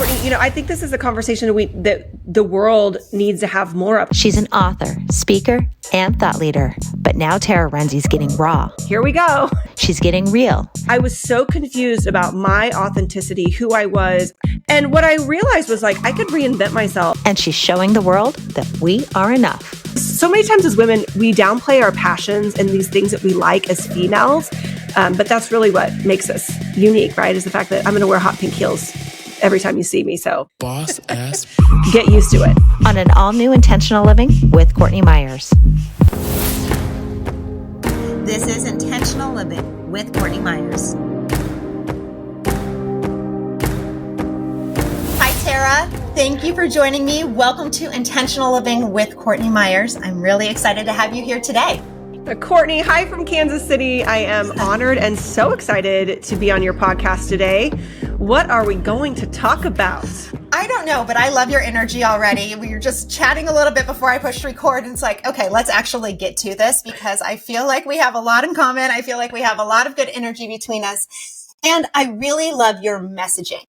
Courtney, I think this is a conversation that the world needs to have more of. She's an author, speaker, and thought leader. But now Tara Renze's getting raw. Here we go. She's getting real. I was so confused about my authenticity, who I was. And what I realized was I could reinvent myself. And she's showing the world that we are enough. So many times as women, we downplay our passions and these things that we like as females. But that's really what makes us unique, right? Is the fact that I'm going to wear hot pink heels every time you see me. So boss ass. Get used to it. On an all-new Intentional Living with Courtney Meyers. This is Intentional Living with Courtney Meyers. Hi, Tara. Thank you for joining me. Welcome to Intentional Living with Courtney Meyers. I'm really excited to have you here today. Courtney, hi from Kansas City. I am honored and so excited to be on your podcast today. What are we going to talk about? I don't know, but I love your energy already. We were just chatting a little bit before I pushed record, and it's like, okay, let's actually get to this because I feel like we have a lot in common. I feel like we have a lot of good energy between us, and I really love your messaging.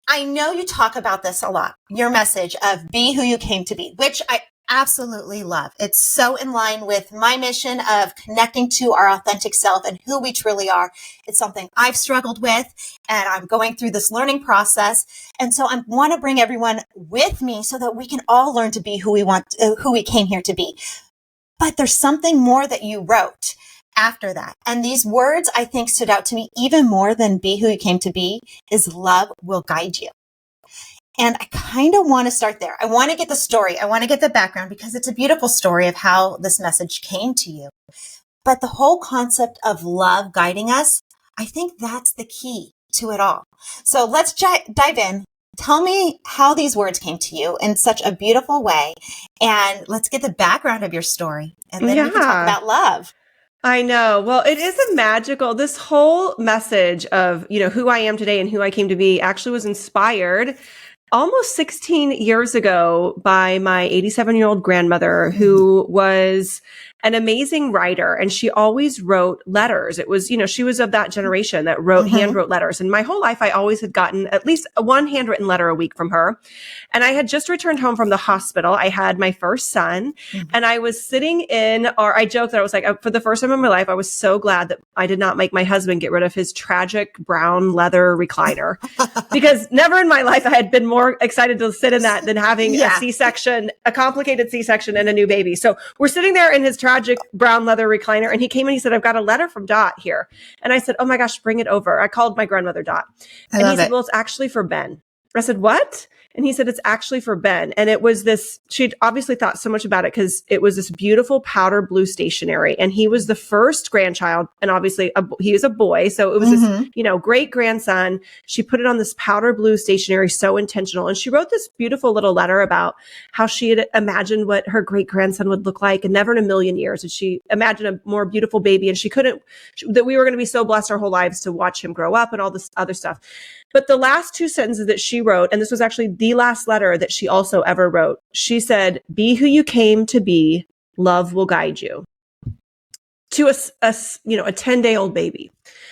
I know you talk about this a lot, your message of be who you came to be, which I absolutely love. It's so in line with my mission of connecting to our authentic self and who we truly are. It's something I've struggled with and I'm going through this learning process. And so I want to bring everyone with me so that we can all learn to be who we came here to be. But there's something more that you wrote after that. And these words I think stood out to me even more than be who you came to be is love will guide you. And I kind of want to start there. I want to get the story. I want to get the background because it's a beautiful story of how this message came to you. But the whole concept of love guiding us, I think that's the key to it all. So let's dive in. Tell me how these words came to you in such a beautiful way. And let's get the background of your story. And then we can talk about love. I know. Well, it is this whole message of, who I am today and who I came to be actually was inspired almost 16 years ago by my 87-year-old grandmother who was an amazing writer. And she always wrote letters. It was, she was of that generation that handwrote letters. And my whole life, I always had gotten at least one handwritten letter a week from her. And I had just returned home from the hospital. I had my first son and I was sitting I joked that I was like, for the first time in my life, I was so glad that I did not make my husband get rid of his tragic brown leather recliner because never in my life I had been more excited to sit in that than having a complicated C-section and a new baby. So we're sitting there in his tragic brown leather recliner and he came and he said, I've got a letter from Dot here. And I said, oh my gosh, bring it over. I called my grandmother Dot. And he said, well, it's actually for Ben. I said, what? And he said, it's actually for Ben. And it was she'd obviously thought so much about it because it was this beautiful powder blue stationery. And he was the first grandchild. And obviously he was a boy. So it was this, great grandson. She put it on this powder blue stationery, so intentional. And she wrote this beautiful little letter about how she had imagined what her great grandson would look like. And never in a million years did she imagine a more beautiful baby. And that we were going to be so blessed our whole lives to watch him grow up and all this other stuff. But the last two sentences that she wrote, and this was actually the last letter that she also ever wrote, she said, be who you came to be, love will guide you. To a 10-day-old baby.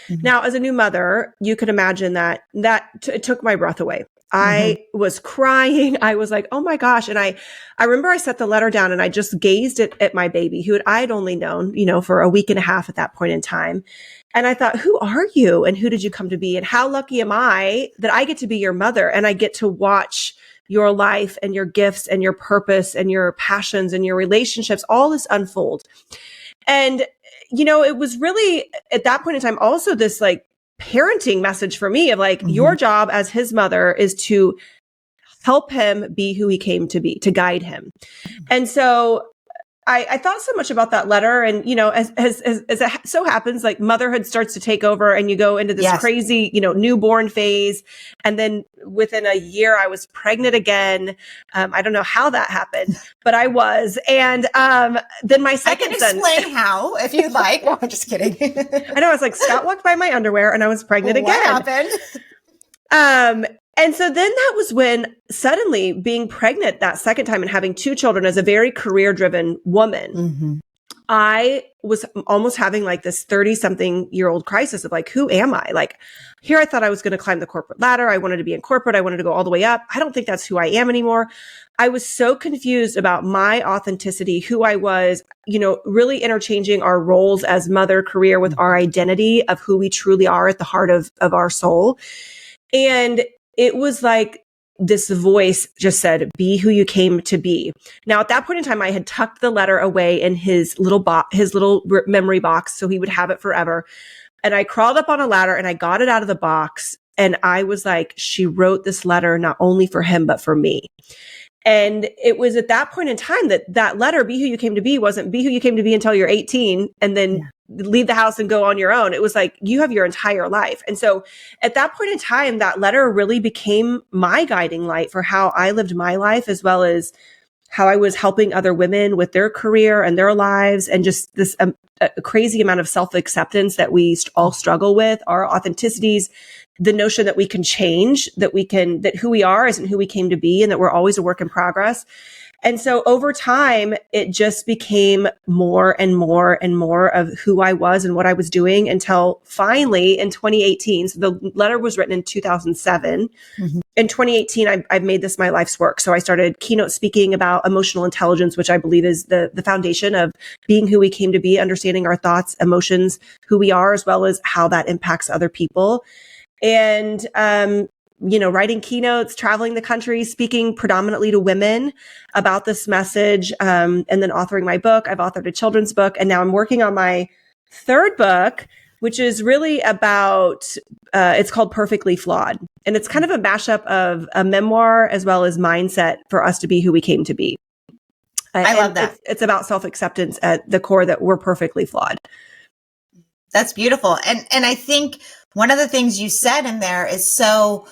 Mm-hmm. Now, as a new mother, you could imagine that it took my breath away. I was crying. I was like, oh my gosh. And I remember I set the letter down and I just gazed at my baby who I'd only known, for a week and a half at that point in time. And I thought, who are you? And who did you come to be? And how lucky am I that I get to be your mother and I get to watch your life and your gifts and your purpose and your passions and your relationships, all this unfold. And, it was really at that point in time, also this parenting message for me of your job as his mother is to help him be who he came to be, to guide him. And so I thought so much about that letter and, as it so happens, motherhood starts to take over and you go into this crazy, newborn phase. And then within a year, I was pregnant again. I don't know how that happened, but I was. And then my second son. I can explain how, if you'd like. No, I'm just kidding. I know. I was like, Scott walked by my underwear and I was pregnant again. What happened? And so then that was when suddenly being pregnant that second time and having two children as a very career-driven woman I was almost having like this 30-something-year-old crisis of like, who am I? Like, here I thought I was going to climb the corporate ladder. I wanted to be in corporate. I wanted to go all the way up. I don't think that's who I am anymore. I was so confused about my authenticity, who I was, really interchanging our roles as mother, career with our identity of who we truly are at the heart of our soul. And it was like, this voice just said, be who you came to be. Now, at that point in time, I had tucked the letter away in his little memory box, so he would have it forever. And I crawled up on a ladder and I got it out of the box. And I was like, she wrote this letter not only for him, but for me. And it was at that point in time that letter, be who you came to be, wasn't be who you came to be until you're 18 and then leave the house and go on your own. It was like, you have your entire life. And so at that point in time, that letter really became my guiding light for how I lived my life, as well as how I was helping other women with their career and their lives, and just this a crazy amount of self-acceptance that we all struggle with, our authenticities, the notion that we can change, that who we are isn't who we came to be, and that we're always a work in progress. And so over time, it just became more and more and more of who I was and what I was doing, until finally in 2018, so the letter was written in 2007. Mm-hmm. In 2018, I've made this my life's work. So I started keynote speaking about emotional intelligence, which I believe is the foundation of being who we came to be, understanding our thoughts, emotions, who we are, as well as how that impacts other people. And, writing keynotes, traveling the country, speaking predominantly to women about this message, and then authoring my book. I've authored a children's book, and now I'm working on my third book, which is really about, it's called Perfectly Flawed. And it's kind of a mashup of a memoir as well as mindset for us to be who we came to be. I love that. It's about self-acceptance at the core, that we're perfectly flawed. That's beautiful. And I think one of the things you said in there is so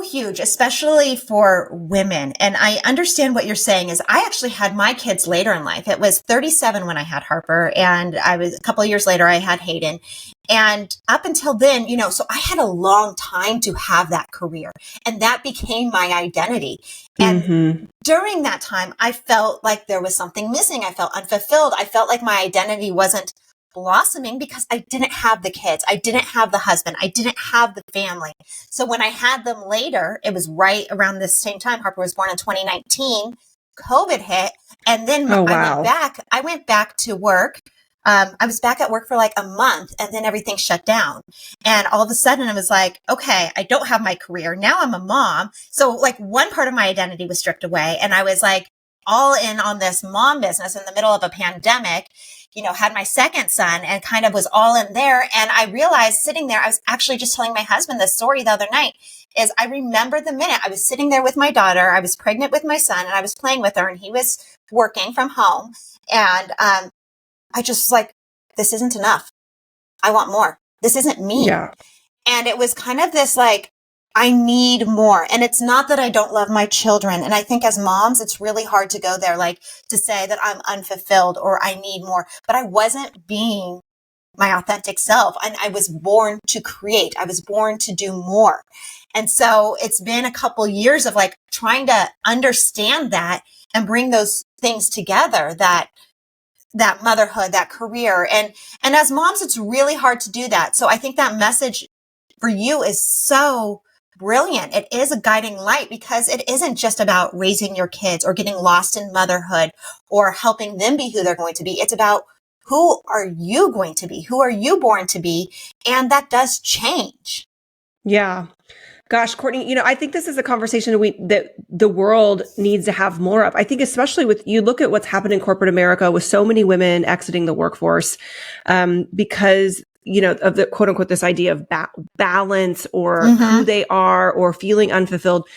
huge, especially for women. And I understand what you're saying. Is I actually had my kids later in life. It was 37 when I had Harper, and a couple of years later, I had Hayden. And up until then, so I had a long time to have that career, and that became my identity. And during that time, I felt like there was something missing. I felt unfulfilled. I felt like my identity wasn't blossoming because I didn't have the kids. I didn't have the husband. I didn't have the family. So when I had them later, it was right around this same time. Harper was born in 2019. COVID hit. And then I went back to work. I was back at work for like a month, and then everything shut down. And all of a sudden I was like, okay, I don't have my career. Now I'm a mom. So like one part of my identity was stripped away. And I was like all in on this mom business in the middle of a pandemic. Had my second son and kind of was all in there. And I realized sitting there, I was actually just telling my husband this story the other night, is I remember the minute I was sitting there with my daughter, I was pregnant with my son, and I was playing with her, and he was working from home. And I just was like, this isn't enough. I want more. This isn't me. Yeah. And it was kind of this like, I need more. And it's not that I don't love my children. And I think as moms, it's really hard to go there, like to say that I'm unfulfilled or I need more, but I wasn't being my authentic self. And I was born to create. I was born to do more. And so it's been a couple years of like trying to understand that and bring those things together, that motherhood, that career. And as moms, it's really hard to do that. So I think that message for you is so brilliant. It is a guiding light, because it isn't just about raising your kids or getting lost in motherhood or helping them be who they're going to be. It's about, who are you going to be? Who are you born to be? And that does change. Yeah. Gosh, Courtney, I think this is a conversation that the world needs to have more of. I think especially with, you look at what's happened in corporate America with so many women exiting the workforce, because of the quote unquote, this idea of balance or who they are or feeling unfulfilled.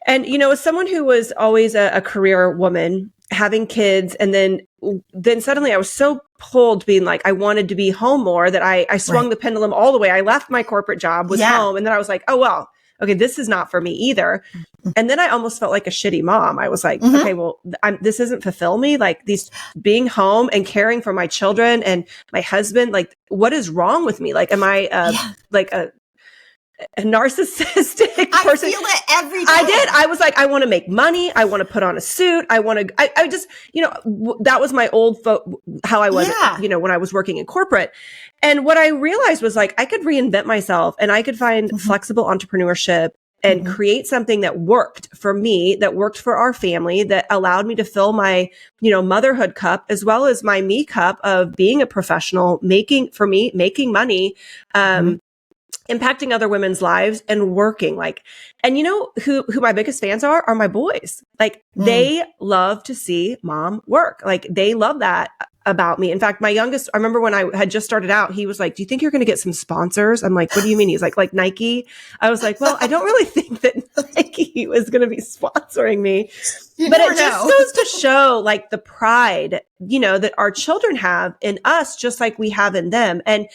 And, as someone who was always a career woman, having kids, and then suddenly I was so pulled being like, I wanted to be home more, that I swung the pendulum all the way. I left my corporate job, was home. And then I was like, oh, well, okay, this is not for me either. And then I almost felt like a shitty mom. I was like, okay, well, this doesn't fulfill me. Like these being home and caring for my children and my husband, like what is wrong with me? Like, am I like a a narcissistic I person. feel it every day. I did. I was like, I want to make money. I want to put on a suit. I just, that was my old, how I was, when I was working in corporate. And what I realized was like, I could reinvent myself and I could find flexible entrepreneurship and create something that worked for me, that worked for our family, that allowed me to fill my, motherhood cup as well as my me cup of being a professional, making money, impacting other women's lives and working and who my biggest fans are my boys. Like they love to see mom work. Like they love that about me. In fact, my youngest, I remember when I had just started out, he was like, do you think you're going to get some sponsors? I'm like, what do you mean? He's like Nike. I was like, well, I don't really think that Nike was going to be sponsoring me, but it just goes to show like the pride, that our children have in us, just like we have in them. And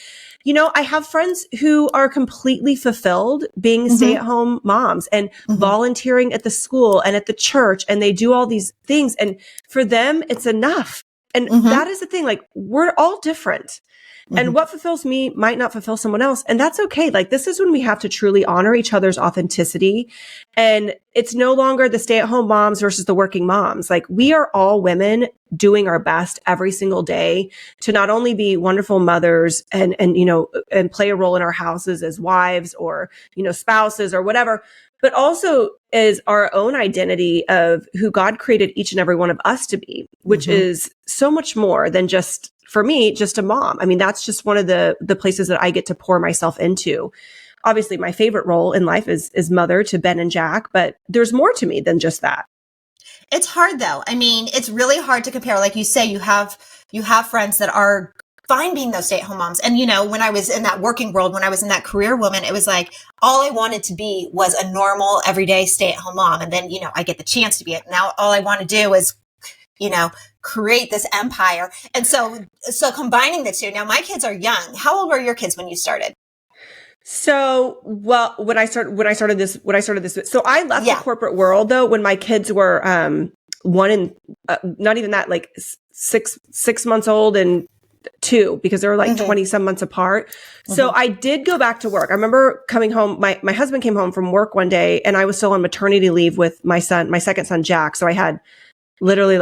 I have friends who are completely fulfilled being stay-at-home moms and volunteering at the school and at the church, and they do all these things. And for them, it's enough. And that is the thing, like we're all different. And what fulfills me might not fulfill someone else. And that's okay. Like this is when we have to truly honor each other's authenticity. And it's no longer the stay-at-home moms versus the working moms. Like we are all women doing our best every single day to not only be wonderful mothers and play a role in our houses as wives or, spouses or whatever, but also is our own identity of who God created each and every one of us to be, which is so much more than just, for me, just a mom. I mean, that's just one of the places that I get to pour myself into. Obviously, my favorite role in life is mother to Ben and Jack, but there's more to me than just that. It's hard though. I mean, it's really hard to compare. Like you say, you have friends that are fine being those stay-at-home moms. And, when I was in that working world, when I was in that career woman, it was like, all I wanted to be was a normal, everyday stay-at-home mom. And then, I get the chance to be it. Now, all I want to do is, create this empire. And so combining the two, now my kids are young. How old were your kids when you started? So, well, when I started this, so I left the corporate world though, when my kids were, one and not even that, like 6 months old and 2, because they were like 20 some months apart. So I did go back to work. I remember coming home, my husband came home from work one day and I was still on maternity leave with my second son, Jack. So I had literally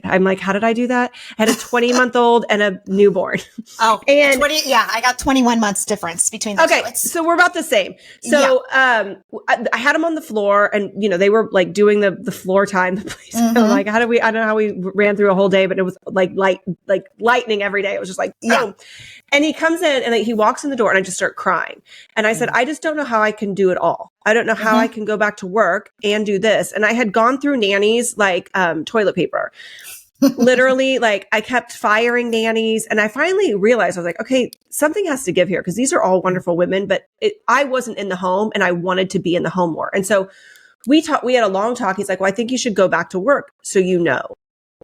I'm like, how did I do that? I had a 20-month-old and a newborn. Oh, and 20, I got 21 months difference between the two. Okay, so we're about the same. So I had them on the floor and, they were like doing the floor time. Like, I don't know how we ran through a whole day, but it was like lightning every day. It was just like, boom. And he comes in and he walks in the door and I just start crying. And I said, I just don't know how I can do it all. I don't know how I can go back to work and do this. And I had gone through nannies like toilet paper. Literally, like I kept firing nannies. And I finally realized, I was like, okay, something has to give here because these are all wonderful women, but I wasn't in the home and I wanted to be in the home more. And so we had a long talk. He's like, well, I think you should go back to work. So,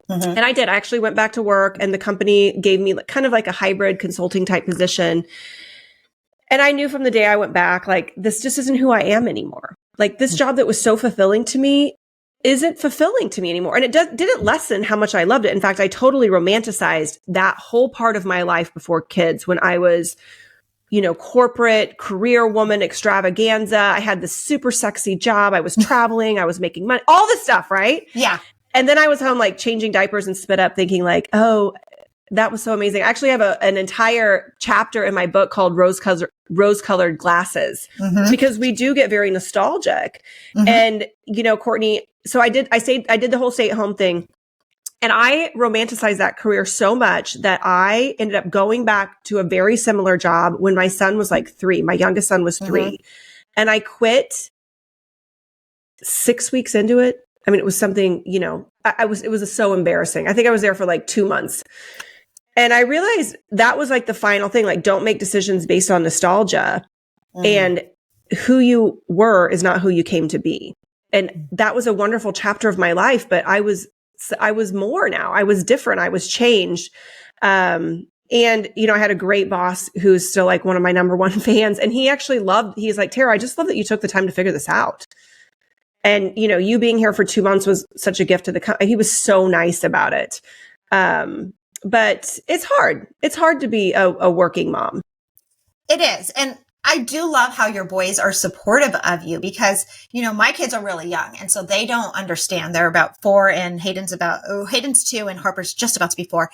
and I did. I actually went back to work and the company gave me kind of like a hybrid consulting type position. And I knew from the day I went back, like, this just isn't who I am anymore. Like this job that was so fulfilling to me isn't fulfilling to me anymore. And it didn't lessen how much I loved it. In fact, I totally romanticized that whole part of my life before kids when I was, corporate career woman extravaganza. I had this super sexy job. I was traveling. I was making money, all this stuff. Right. Yeah. And then I was home, like changing diapers and spit up thinking like, oh, that was so amazing. I actually have an entire chapter in my book called rose-colored glasses, because we do get very nostalgic. And, Courtney, so I did the whole stay-at-home thing. And I romanticized that career so much that I ended up going back to a very similar job when my son was like 3. My youngest son was 3. And I quit 6 weeks into it. I mean, it was something, it was so embarrassing. I think I was there for like 2 months. And I realized that was like the final thing, like don't make decisions based on nostalgia, and who you were is not who you came to be. And that was a wonderful chapter of my life, but I was more now. I was different. I was changed. And, I had a great boss who's still like one of my number one fans. And he actually he's like, Tara, I just love that you took the time to figure this out. And, you being here for 2 months was such a gift to the company. He was so nice about it. But it's hard. It's hard to be a working mom. It is. And I do love how your boys are supportive of you because, my kids are really young. And so they don't understand. They're about 4 and Hayden's 2 and Harper's just about to be 4.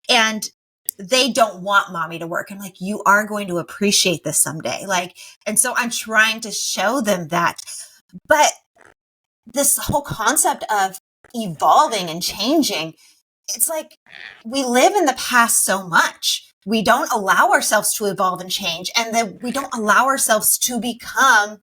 And they don't want mommy to work. I'm like, you are going to appreciate this someday. And so I'm trying to show them that. But this whole concept of evolving and changing, it's like we live in the past so much. We don't allow ourselves to evolve and change, and then we don't allow ourselves to become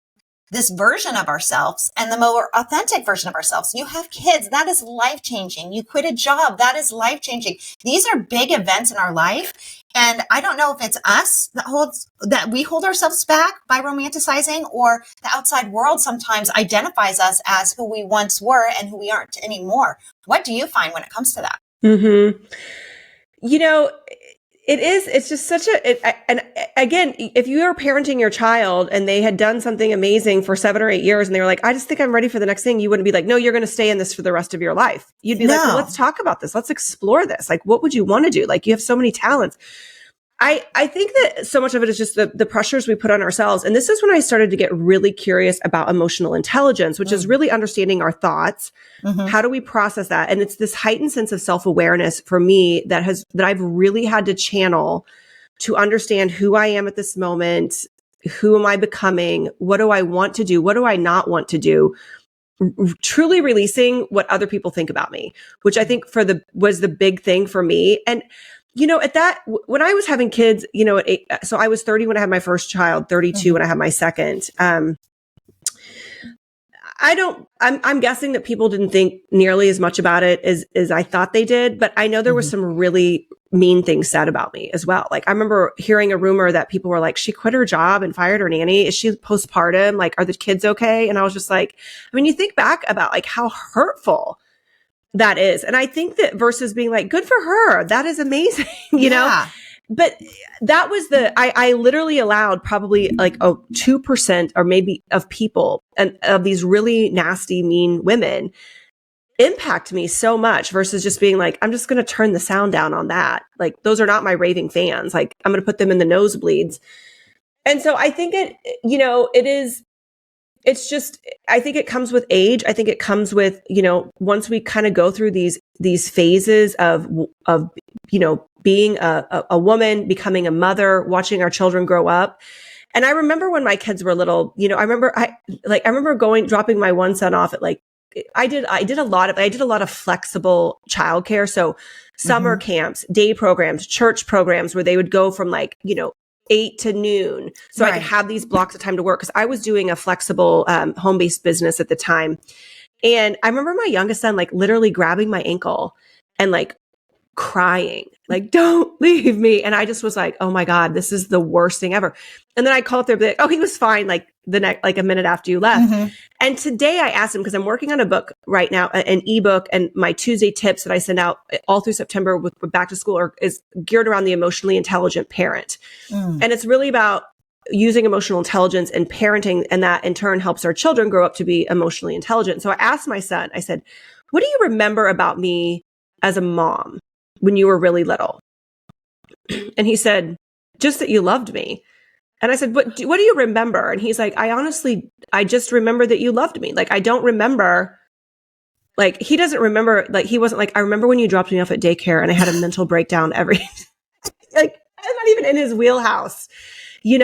this version of ourselves and the more authentic version of ourselves. You have kids, that is life-changing. You quit a job, that is life-changing. These are big events in our life. And I don't know if it's us that we hold ourselves back by romanticizing, or the outside world sometimes identifies us as who we once were and who we aren't anymore. What do you find when it comes to that? Mm-hmm. It's just such and again, if you are parenting your child and they had done something amazing for 7 or 8 years and they were like, I just think I'm ready for the next thing, you wouldn't be like, no, you're going to stay in this for the rest of your life. You'd be like, well, let's talk about this. Let's explore this. Like, what would you want to do? Like, you have so many talents. I think that so much of it is just the pressures we put on ourselves. And this is when I started to get really curious about emotional intelligence, which is really understanding our thoughts. Mm-hmm. How do we process that? And it's this heightened sense of self-awareness for me that I've really had to channel to understand who I am at this moment. Who am I becoming? What do I want to do? What do I not want to do? Truly releasing what other people think about me, which I think was the big thing for me. And at that, when I was having kids, so I was 30 when I had my first child, 32 when I had my second. I'm guessing that people didn't think nearly as much about it as I thought they did, but I know there was some really mean things said about me as well. Like, I remember hearing a rumor that people were like, she quit her job and fired her nanny. Is she postpartum? Like, are the kids okay? And I was just like, you think back about like how hurtful that is. And I think that versus being like, good for her, that is amazing, you know? But that was I literally allowed probably like 2% or maybe of people and of these really nasty, mean women impact me so much versus just being like, I'm just going to turn the sound down on that. Like, those are not my raving fans. Like, I'm going to put them in the nosebleeds. And so I think it's just, I think it comes with age. I think it comes with, once we kind of go through these phases of being a woman, becoming a mother, watching our children grow up. And I remember when my kids were little, I remember dropping my one son off at like, I did a lot of flexible childcare. So summer camps, day programs, church programs where they would go from like, 8 to noon. So I could have these blocks of time to work because I was doing a flexible home-based business at the time. And I remember my youngest son like literally grabbing my ankle and like crying, like, don't leave me. And I just was like, oh my God, this is the worst thing ever. And then I call up there, like, oh, he was fine. Like a minute after you left. And today I asked him, because I'm working on a book right now, an ebook, and my Tuesday tips that I send out all through September with back to school is geared around the emotionally intelligent parent. And it's really about using emotional intelligence and parenting. And that in turn helps our children grow up to be emotionally intelligent. So I asked my son, I said, what do you remember about me as a mom when you were really little? And he said, just that you loved me. And I said, what do you remember? And he's like, I just remember that you loved me. Like, I don't remember, like, he doesn't remember, like, he wasn't like, I remember when you dropped me off at daycare and I had a mental breakdown like, I'm not even in his wheelhouse, And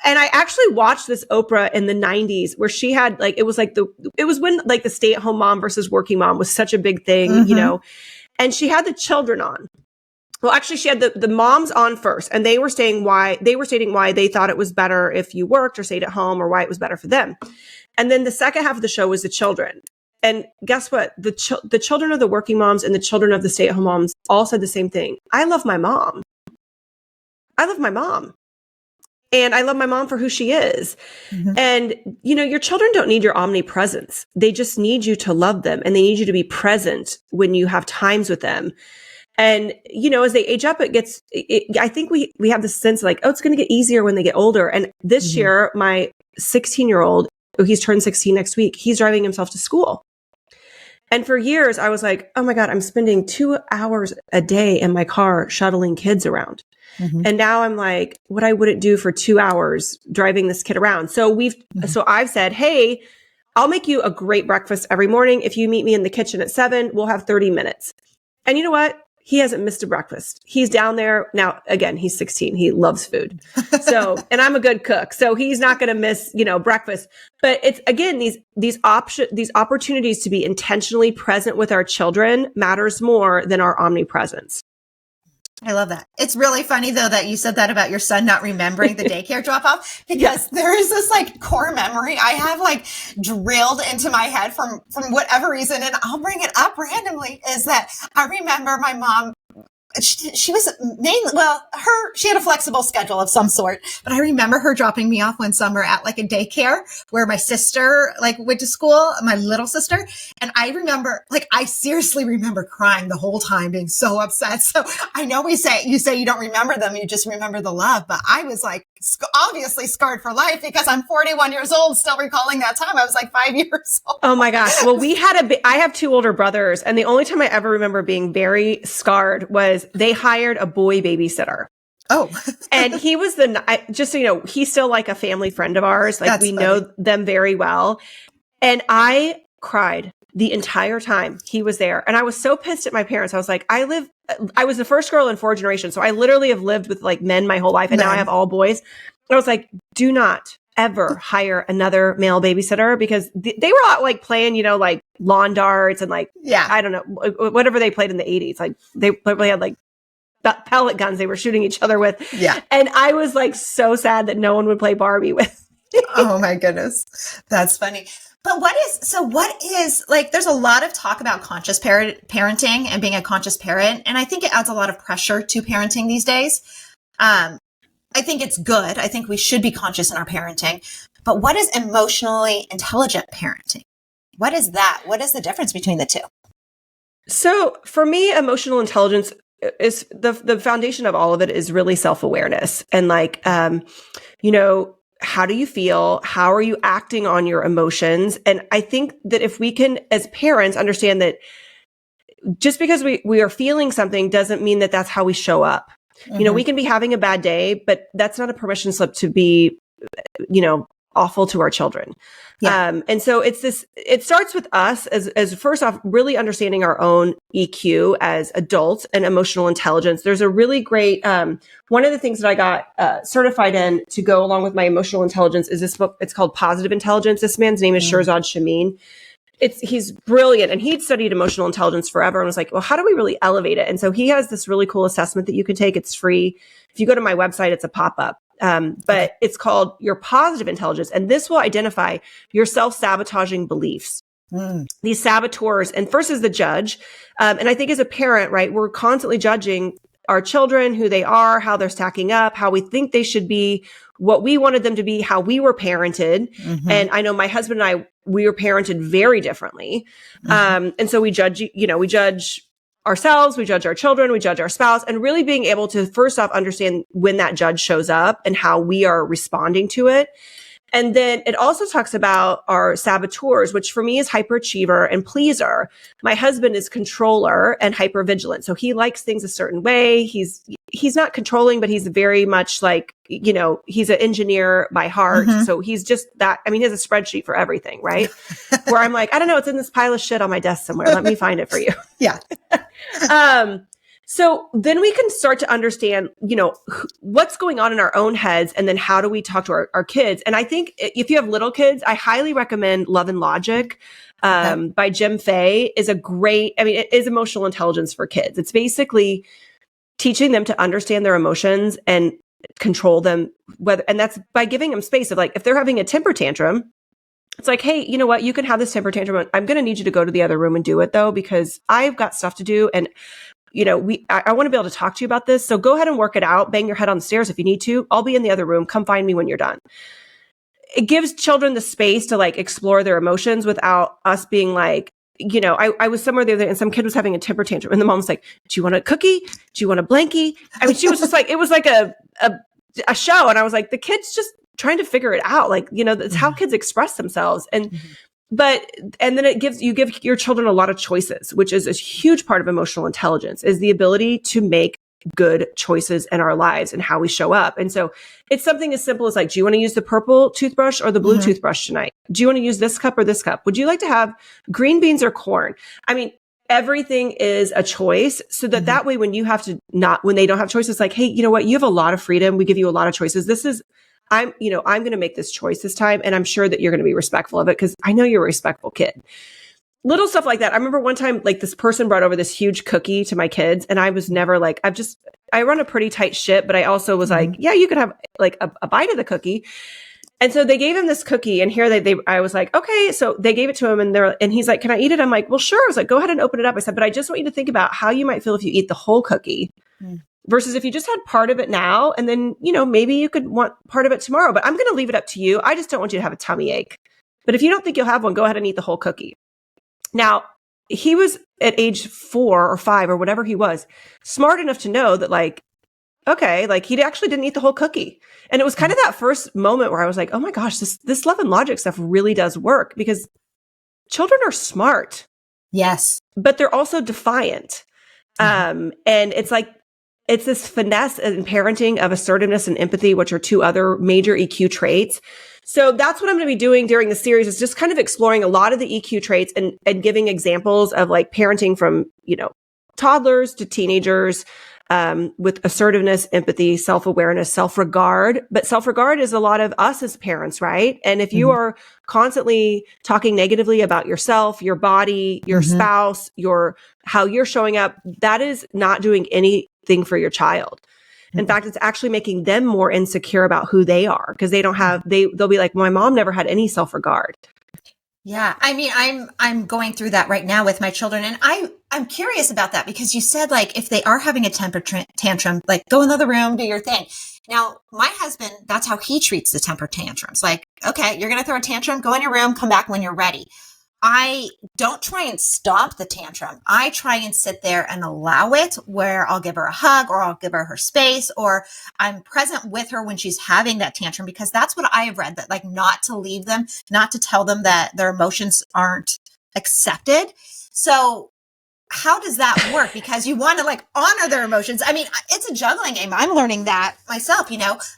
I actually watched this Oprah in the 90s where she had like, it was when like the stay-at-home mom versus working mom was such a big thing, and she had the children on. Well, actually, she had the moms on first, and they were stating why they thought it was better if you worked or stayed at home, or why it was better for them. And then the second half of the show was the children. And guess what? The children of the working moms and the children of the stay-at-home moms all said the same thing. I love my mom. I love my mom. And I love my mom for who she is. And, your children don't need your omnipresence. They just need you to love them, and they need you to be present when you have times with them. And, as they age up, I think we have this sense like, oh, it's going to get easier when they get older. And this year, my 16-year-old, he's turned 16 next week, he's driving himself to school. And for years, I was like, oh my God, I'm spending 2 hours a day in my car shuttling kids around. Mm-hmm. And now I'm like, what I wouldn't do for 2 hours driving this kid around. So I've said, hey, I'll make you a great breakfast every morning. If you meet me in the kitchen at 7, we'll have 30 minutes. And you know what? He hasn't missed a breakfast. He's down there now. Again, he's 16. He loves food. So, and I'm a good cook, so he's not going to miss, breakfast. But it's, again, these opportunities to be intentionally present with our children matters more than our omnipresence. I love that. It's really funny though that you said that about your son not remembering the daycare drop off, because there is this like core memory I have like drilled into my head from whatever reason, and I'll bring it up randomly, is that I remember my mom, she was mainly, she had a flexible schedule of some sort, but I remember her dropping me off one summer at like a daycare where my sister like went to school, my little sister. And I remember, like, I seriously remember crying the whole time, being so upset. So I know you say you don't remember them, you just remember the love, but I was like obviously scarred for life because I'm 41 years old, still recalling that time. I was like 5 years old. Oh my gosh. Well, I have 2 older brothers, and the only time I ever remember being very scarred was they hired a boy babysitter. Oh, and he was just so you know, he's still like a family friend of ours. Like, we know them very well. And I cried the entire time he was there. And I was so pissed at my parents. I was like, I was the first girl in 4 generations. So I literally have lived with like men my whole life. And now I have all boys. I was like, do not ever hire another male babysitter, because they were all like playing, like lawn darts and like, I don't know, whatever they played in the 80s. Like they probably had like pellet guns they were shooting each other with. Yeah. And I was like so sad that no one would play Barbie with. Oh my goodness. That's funny. But what is like, there's a lot of talk about conscious parenting and being a conscious parent. And I think it adds a lot of pressure to parenting these days. I think it's good. I think we should be conscious in our parenting. But what is emotionally intelligent parenting? What is that? What is the difference between the two? So for me, emotional intelligence is the foundation of all of it is really self-awareness. And like, how do you feel? How are you acting on your emotions? And I think that if we can, as parents, understand that just because we are feeling something doesn't mean that that's how we show up. Mm-hmm. We can be having a bad day, but that's not a permission slip to be, awful to our children. Yeah. And so it starts with us as first off, really understanding our own EQ as adults and emotional intelligence. There's a really great, one of the things that I got certified in to go along with my emotional intelligence is this book. It's called Positive Intelligence. This man's name is Shirzad Chamine. He's brilliant, and he'd studied emotional intelligence forever and was like, well, how do we really elevate it? And so he has this really cool assessment that you can take. It's free. If you go to my website, it's a pop-up. But it's called your positive intelligence. And this will identify your self-sabotaging beliefs, these saboteurs. And first is the judge. And I think as a parent, right, we're constantly judging our children, who they are, how they're stacking up, how we think they should be, what we wanted them to be, how we were parented. Mm-hmm. And I know my husband and I, we were parented very differently. Mm-hmm. And so we judge, we judge ourselves, we judge our children, we judge our spouse, and really being able to first off understand when that judge shows up and how we are responding to it. And then it also talks about our saboteurs, which for me is hyperachiever and pleaser. My husband is controller and hypervigilant. So he likes things a certain way. He's not controlling, but he's very much like, he's an engineer by heart. Mm-hmm. So he's just that. I mean, he has a spreadsheet for everything, right? Where I'm like, I don't know, it's in this pile of shit on my desk somewhere. Let me find it for you. Yeah. So then we can start to understand, what's going on in our own heads, and then how do we talk to our kids? And I think if you have little kids, I highly recommend Love and Logic by Jim Fay is it is emotional intelligence for kids. It's basically teaching them to understand their emotions and control them, and that's by giving them space of like, if they're having a temper tantrum, it's like, hey, you know what? You can have this temper tantrum. I'm going to need you to go to the other room and do it though, because I've got stuff to do. And I want to be able to talk to you about this. So go ahead and work it out. Bang your head on the stairs if you need to. I'll be in the other room. Come find me when you're done. It gives children the space to like explore their emotions without us being like, I was somewhere the other day and some kid was having a temper tantrum and the mom was like, do you want a cookie? Do you want a blankie? I mean, she was just like, it was like a show. And I was like, the kid's just trying to figure it out. Like, that's how kids express themselves. And but, and then you give your children a lot of choices, which is a huge part of emotional intelligence, is the ability to make good choices in our lives and how we show up. And so it's something as simple as like, do you want to use the purple toothbrush or the blue toothbrush tonight? Do you want to use this cup or this cup? Would you like to have green beans or corn? I mean, everything is a choice, so that that way when you have to when they don't have choices, like, hey, you know what? You have a lot of freedom. We give you a lot of choices. I'm going to make this choice this time, and I'm sure that you're going to be respectful of it because I know you're a respectful kid. Little stuff like that. I remember one time, like, this person brought over this huge cookie to my kids, and I was never like, I run a pretty tight ship, but I also was like, yeah, you could have like a bite of the cookie. And so they gave him this cookie, and here I was like, okay. So they gave it to him, and he's like, can I eat it? I'm like, well, sure. I was like, go ahead and open it up. I said, but I just want you to think about how you might feel if you eat the whole cookie versus if you just had part of it now, and then, maybe you could want part of it tomorrow, but I'm going to leave it up to you. I just don't want you to have a tummy ache. But if you don't think you'll have one, go ahead and eat the whole cookie. Now, he was at age 4 or 5 or whatever he was, smart enough to know that, like, okay, like, he actually didn't eat the whole cookie. And it was kind of that first moment where I was like, oh my gosh, this love and logic stuff really does work, because children are smart. Yes. But they're also defiant. And it's like, it's this finesse in parenting of assertiveness and empathy, which are 2 other major EQ traits. So that's what I'm going to be doing during the series, is just kind of exploring a lot of the EQ traits and giving examples of, like, parenting from, toddlers to teenagers, with assertiveness, empathy, self-awareness, self-regard. But self-regard is a lot of us as parents, right? And if you are constantly talking negatively about yourself, your body, your spouse, how you're showing up, that is not doing anything for your child. In fact, it's actually making them more insecure about who they are, because they'll be like, my mom never had any self-regard. Yeah. I mean, I'm going through that right now with my children, and I'm curious about that, because you said, like, if they are having a temper tantrum, like, go in the other room, do your thing. Now, my husband, that's how he treats the temper tantrums. Like, okay, you're going to throw a tantrum, go in your room, come back when you're ready. I don't try and stop the tantrum. I try and sit there and allow it, where I'll give her a hug, or I'll give her space, or I'm present with her when she's having that tantrum, because that's what I have read, that, like, not to leave them, not to tell them that their emotions aren't accepted. So how does that work? Because you want to, like, honor their emotions. I mean, it's a juggling game. I'm learning that myself,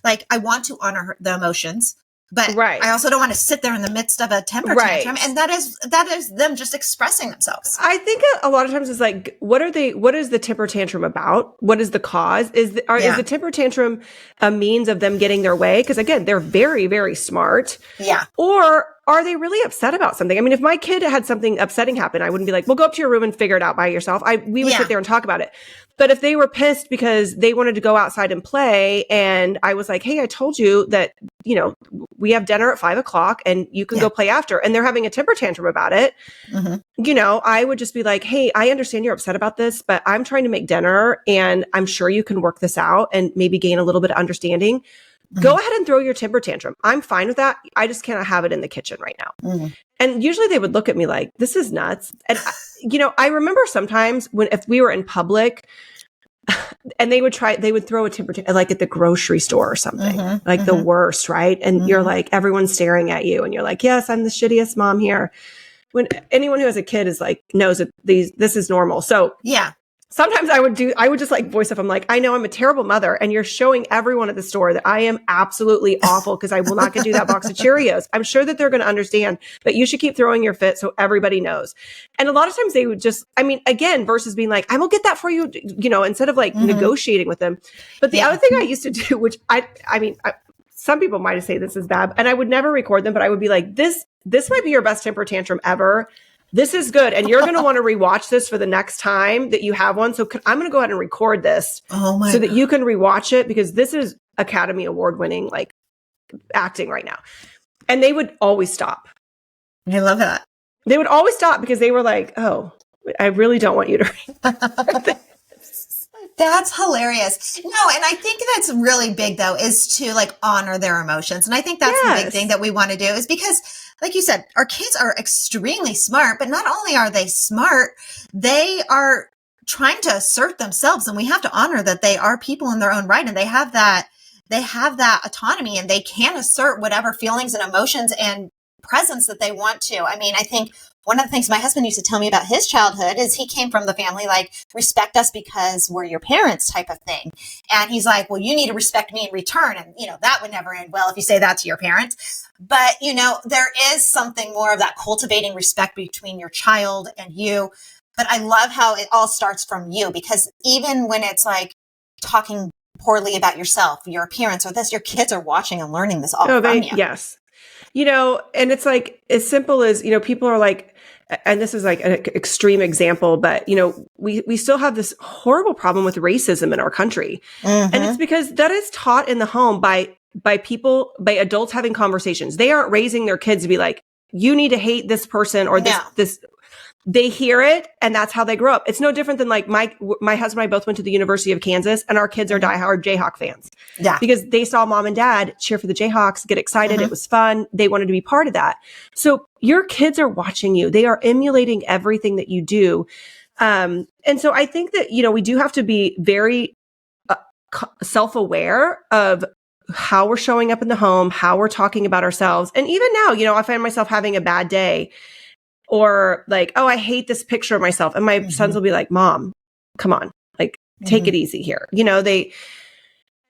like, I want to honor the emotions, but I also don't want to sit there in the midst of a temper tantrum. And that is them just expressing themselves. I think a lot of times it's like, what is the temper tantrum about? What is the cause? Is the temper tantrum a means of them getting their way? Because again, they're very, very smart. Yeah. Or are they really upset about something? I mean, if my kid had something upsetting happen, I wouldn't be like, well, go up to your room and figure it out by yourself. We would sit there and talk about it. But if they were pissed because they wanted to go outside and play, and I was like, hey, I told you that, we have dinner at 5:00 and you can go play after, and they're having a temper tantrum about it. I would just be like, hey, I understand you're upset about this, but I'm trying to make dinner, and I'm sure you can work this out and maybe gain a little bit of understanding. Go ahead and throw your temper tantrum. I'm fine with that. I just cannot have it in the kitchen right now. And usually they would look at me like, this is nuts. And, I remember sometimes if we were in public and they would throw a temper tantrum, like at the grocery store or something, the worst, right? And you're like, everyone's staring at you, and you're like, yes, I'm the shittiest mom here. When anyone who has a kid is like, knows that this is normal. So yeah. Sometimes I would just like voice up. I'm like, I know I'm a terrible mother, and you're showing everyone at the store that I am absolutely awful because I will not get you that box of Cheerios. I'm sure that they're going to understand, but you should keep throwing your fit so everybody knows. And a lot of times they would just, again, versus being like, I will get that for you, instead of like negotiating with them. But the other thing I used to do, which some people might say this is bad, and I would never record them, but I would be like, this might be your best temper tantrum ever. This is good. And you're going to want to rewatch this for the next time that you have one. So I'm going to go ahead and record this so that you can rewatch it, because this is Academy Award winning, like, acting right now. And they would always stop. I love that. They would always stop because they were like, oh, I really don't want you to record this. That's hilarious. No, and I think that's really big, though, is to, like, honor their emotions. And I think that's the big thing that we want to do, is because, like you said, our kids are extremely smart, but not only are they smart, they are trying to assert themselves, and we have to honor that they are people in their own right, and they have that autonomy, and they can assert whatever feelings and emotions and presence that they want to. I mean, I think one of the things my husband used to tell me about his childhood is he came from the family, like, respect us because we're your parents type of thing. And he's like, well, you need to respect me in return. And, that would never end well if you say that to your parents. But, there is something more of that cultivating respect between your child and you. But I love how it all starts from you, because even when it's like talking poorly about yourself, your appearance or this, your kids are watching and learning this all from you. Yes. And it's like, as simple as, people are like, and this is like an extreme example, but, we still have this horrible problem with racism in our country. And it's because that is taught in the home by adults having conversations. They aren't raising their kids to be like, you need to hate this person or this. They hear it, and that's how they grow up. It's no different than like my husband and I both went to the University of Kansas, and our kids are diehard Jayhawk fans. Yeah. Because they saw mom and dad cheer for the Jayhawks, get excited. It was fun. They wanted to be part of that. So your kids are watching you. They are emulating everything that you do. And so I think that, we do have to be very self-aware of how we're showing up in the home, how we're talking about ourselves. And even now, I find myself having a bad day, or like, oh, I hate this picture of myself. And my sons will be like, Mom, come on, like, take it easy here.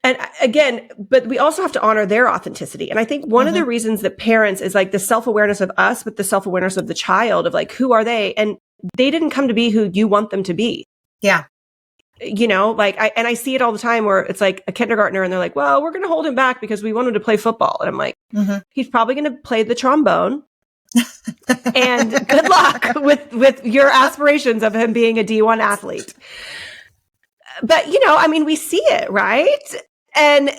And again, but we also have to honor their authenticity. And I think one of the reasons that parents is like the self-awareness of us, but the self-awareness of the child of like, who are they? And they didn't come to be who you want them to be. Yeah. I see it all the time where it's like a kindergartner and they're like, well, we're going to hold him back because we want him to play football. And I'm like, he's probably going to play the trombone. And good luck with your aspirations of him being a D1 athlete. But, we see it, right? And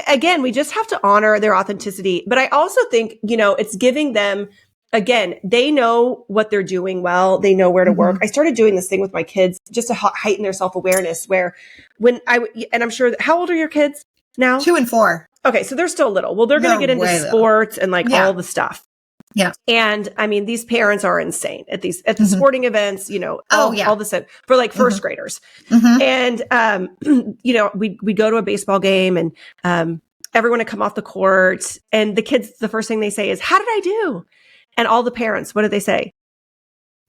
again, we just have to honor their authenticity. But I also think, it's giving them, again, they know what they're doing well. They know where to work. I started doing this thing with my kids just to heighten their self-awareness, where and I'm sure, how old are your kids now? 2 and 4. Okay. So they're still little. Well, they're going to get into sports and like all the stuff. Yeah. And these parents are insane at the sporting events, all this stuff for like first graders. And, we go to a baseball game and, everyone to come off the court, and the kids, the first thing they say is, how did I do? And all the parents, what do they say?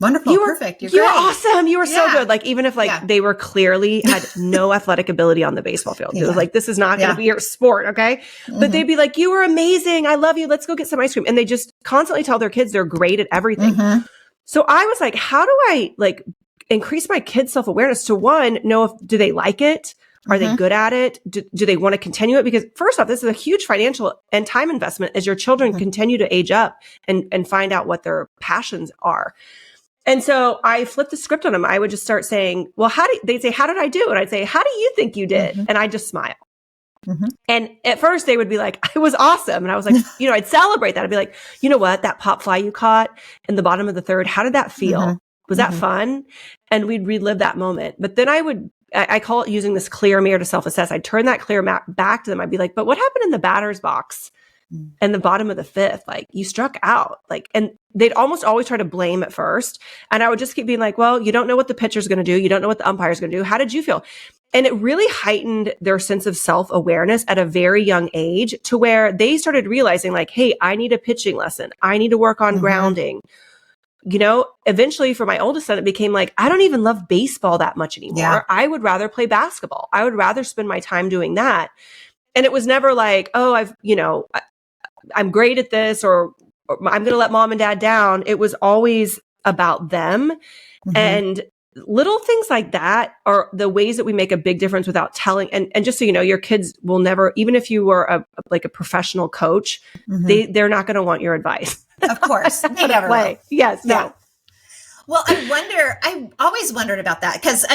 Wonderful. Perfect. You were awesome. You were so good. Like, even if they were clearly had no athletic ability on the baseball field, it was like, this is not going to be your sport. Okay. But they'd be like, you were amazing. I love you. Let's go get some ice cream. And they just constantly tell their kids they're great at everything. So I was like, how do I like increase my kids' self-awareness to know do they like it? Are they good at it? Do they want to continue it? Because first off, this is a huge financial and time investment as your children continue to age up and find out what their passions are. And so I flipped the script on them. I would just start saying, well, they'd say, how did I do? And I'd say, how do you think you did? And I'd just smile. And at first they would be like, I was awesome. And I was like, I'd celebrate that. I'd be like, you know what, that pop fly you caught in the bottom of the third, how did that feel? Was that fun? And we'd relive that moment. But then I call it using this clear mirror to self-assess. I'd turn that clear map back to them. I'd be like, but what happened in the batter's box and the bottom of the fifth? Like, you struck out. Like, and they'd almost always try to blame at first. And I would just keep being like, well, you don't know what the pitcher's going to do. You don't know what the umpire's going to do. How did you feel? And it really heightened their sense of self-awareness at a very young age, to where they started realizing like, hey, I need a pitching lesson. I need to work on grounding. Eventually for my oldest son, it became like, I don't even love baseball that much anymore. Yeah. I would rather play basketball. I would rather spend my time doing that. And it was never like, oh, I'm great at this, or I'm going to let mom and dad down. It was always about them. And little things like that are the ways that we make a big difference without telling. And just so you know, your kids will never, even if you were a professional coach, they're not going to want your advice. Of course. They never will. Yes. Yeah. No. Well, I always wondered about that. Cause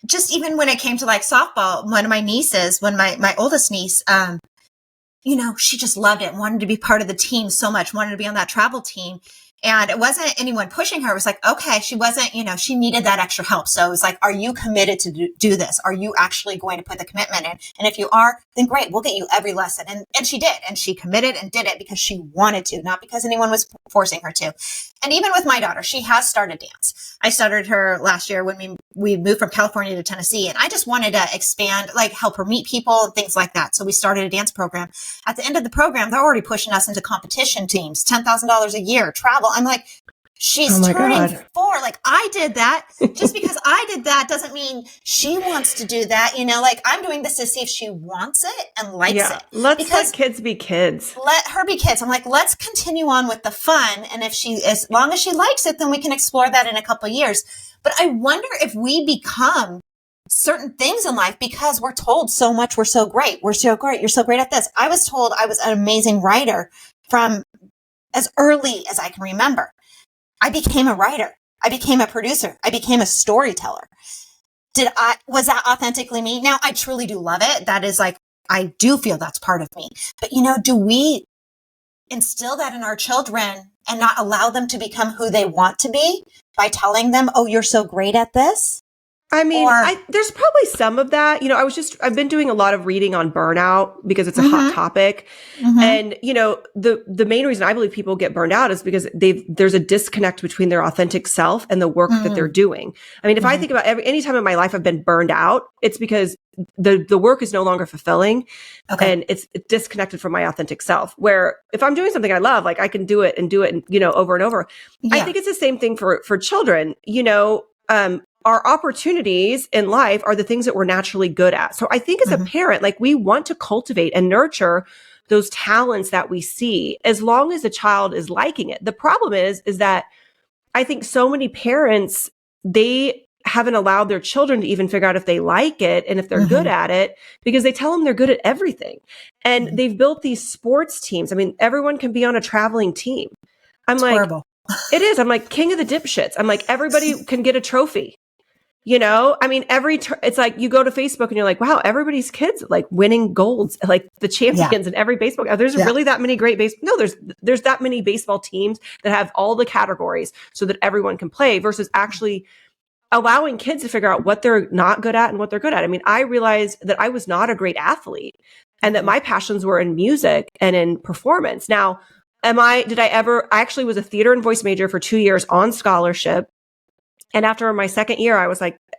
just even when it came to like softball, one of my nieces, my oldest niece, she just loved it and wanted to be part of the team so much, wanted to be on that travel team. And it wasn't anyone pushing her. It was like, okay, she wasn't, she needed that extra help. So it was like, are you committed to do this? Are you actually going to put the commitment in? And if you are, then great, we'll get you every lesson. And she did. And she committed and did it because she wanted to, not because anyone was forcing her to. And even with my daughter, she has started dance. I started her last year when we moved from California to Tennessee. And I just wanted to expand, like help her meet people and things like that. So we started a dance program. At the end of the program, they're already pushing us into competition teams, $10,000 a year, travel. I'm like, she's turning 4. Like I did that. Just because I did that doesn't mean she wants to do that. Like I'm doing this to see if she wants it and likes it. Let kids be kids. Let her be kids. I'm like, let's continue on with the fun. And as long as she likes it, then we can explore that in a couple of years. But I wonder if we become certain things in life because we're told so much. We're so great. We're so great. You're so great at this. I was told I was an amazing writer from as early as I can remember. I became a writer. I became a producer. I became a storyteller. Was that authentically me? Now I truly do love it. That is like, I do feel that's part of me. But do we instill that in our children and not allow them to become who they want to be by telling them, oh, you're so great at this? I mean, there's probably some of that. I've been doing a lot of reading on burnout because it's a hot topic. And, the main reason I believe people get burned out is because there's a disconnect between their authentic self and the work that they're doing. I mean, if I think about any time in my life I've been burned out, it's because the work is no longer fulfilling and it's disconnected from my authentic self. Where if I'm doing something I love, like I can do it and over and over. Yeah. I think it's the same thing for children, our opportunities in life are the things that we're naturally good at. So I think as a parent, like we want to cultivate and nurture those talents that we see as long as the child is liking it. The problem is that I think so many parents, they haven't allowed their children to even figure out if they like it and if they're good at it because they tell them they're good at everything. And they've built these sports teams. I mean, everyone can be on a traveling team. It's horrible. It is. I'm like king of the dipshits. I'm like, everybody can get a trophy. I mean, it's like you go to Facebook and you're like, wow, everybody's kids like winning golds, like the champions in every baseball. There's really that many great No, there's that many baseball teams that have all the categories so that everyone can play versus actually allowing kids to figure out what they're not good at and what they're good at. I mean, I realized that I was not a great athlete and that my passions were in music and in performance. Now, I actually was a theater and voice major for 2 years on scholarship. And after my second year,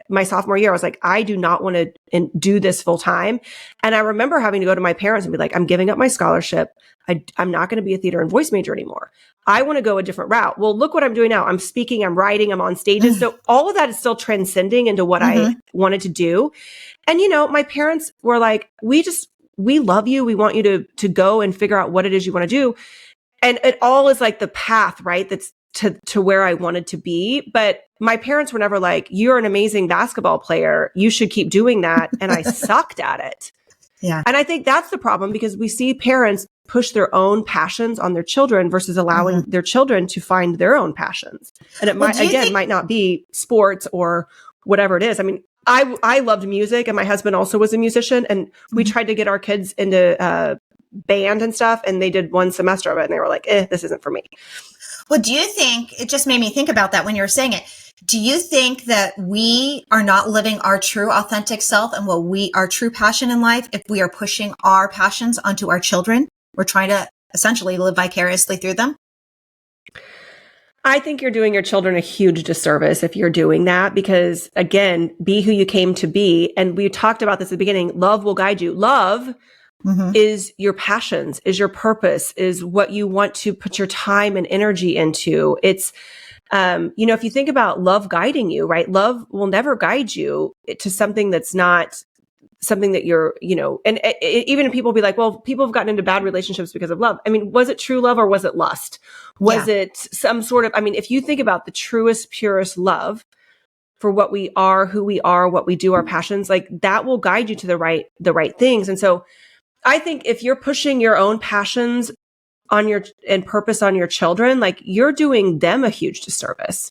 my sophomore year, I was like, I do not want to do this full time. And I remember having to go to my parents and be like, I'm giving up my scholarship. I'm not going to be a theater and voice major anymore. I want to go a different route. Well, look what I'm doing now. I'm speaking, I'm writing, I'm on stages. So all of that is still transcending into what I wanted to do. And, my parents were like, we love you. We want you to go and figure out what it is you want to do. And it all is like the path, right? That's to where I wanted to be. But my parents were never like, you're an amazing basketball player. You should keep doing that. And I sucked at it. Yeah. And I think that's the problem because we see parents push their own passions on their children versus allowing their children to find their own passions. And it might not be sports or whatever it is. I mean, I loved music and my husband also was a musician and we tried to get our kids into band and stuff. And they did one semester of it and they were like, this isn't for me. Well, do you think, it just made me think about that when you were saying it. Do you think that we are not living our true authentic self and our true passion in life if we are pushing our passions onto our children? We're trying to essentially live vicariously through them? I think you're doing your children a huge disservice if you're doing that because, again, be who you came to be. And we talked about this at the beginning. Love will guide you. Love is your passions, is your purpose, is what you want to put your time and energy into. It's, if you think about love guiding you, right? Love will never guide you to something that's not something that you're, and even if people be like, well, people have gotten into bad relationships because of love. I mean, was it true love or was it lust? Was it some sort of, if you think about the truest, purest love for what we are, who we are, what we do, our passions, like that will guide you to the right things. And so I think if you're pushing your own passions and purpose on your children, like you're doing them a huge disservice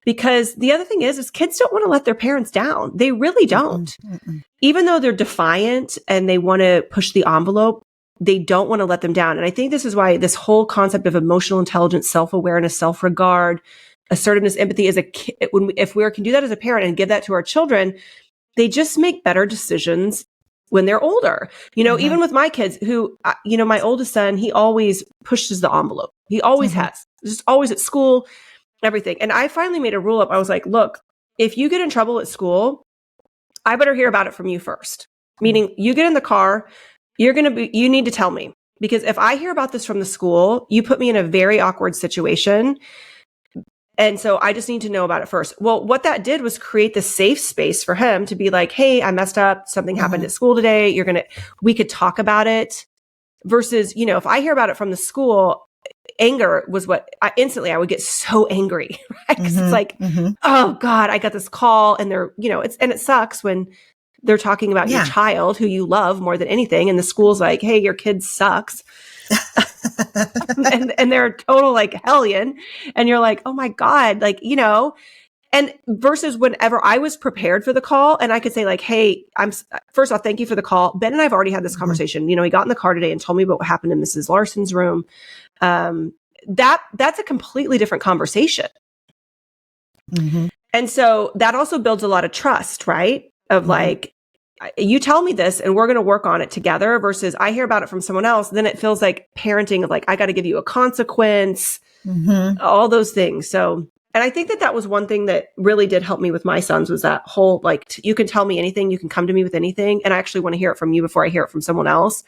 because the other thing is kids don't want to let their parents down. They really don't. Even though they're defiant and they want to push the envelope, they don't want to let them down. And I think this is why this whole concept of emotional intelligence, self-awareness, self-regard, assertiveness, empathy if we can do that as a parent and give that to our children, they just make better decisions when they're older. Even with my kids who, my oldest son, he always pushes the envelope. He always has, just always at school, everything. And I finally made a rule up. I was like, look, if you get in trouble at school, I better hear about it from you first. Meaning you get in the car, you need to tell me, because if I hear about this from the school, you put me in a very awkward situation. And so I just need to know about it first. Well, what that did was create the safe space for him to be like, hey, I messed up. Something happened at school today. We could talk about it versus, if I hear about it from the school, anger was instantly I would get so angry, right? Cause it's like, oh God, I got this call and they're, it sucks when they're talking about your child who you love more than anything. And the school's like, hey, your kid sucks. and they're a total like hellion. And you're like, oh my God, and versus whenever I was prepared for the call and I could say like, hey, first off, thank you for the call. Ben and I've already had this conversation. He got in the car today and told me about what happened in Mrs. Larson's room. That's a completely different conversation. And so that also builds a lot of trust, right? Of like, you tell me this and we're going to work on it together versus I hear about it from someone else. Then it feels like parenting of like, I got to give you a consequence, all those things. So, and I think that was one thing that really did help me with my sons was that whole, like, you can tell me anything, you can come to me with anything. And I actually want to hear it from you before I hear it from someone else.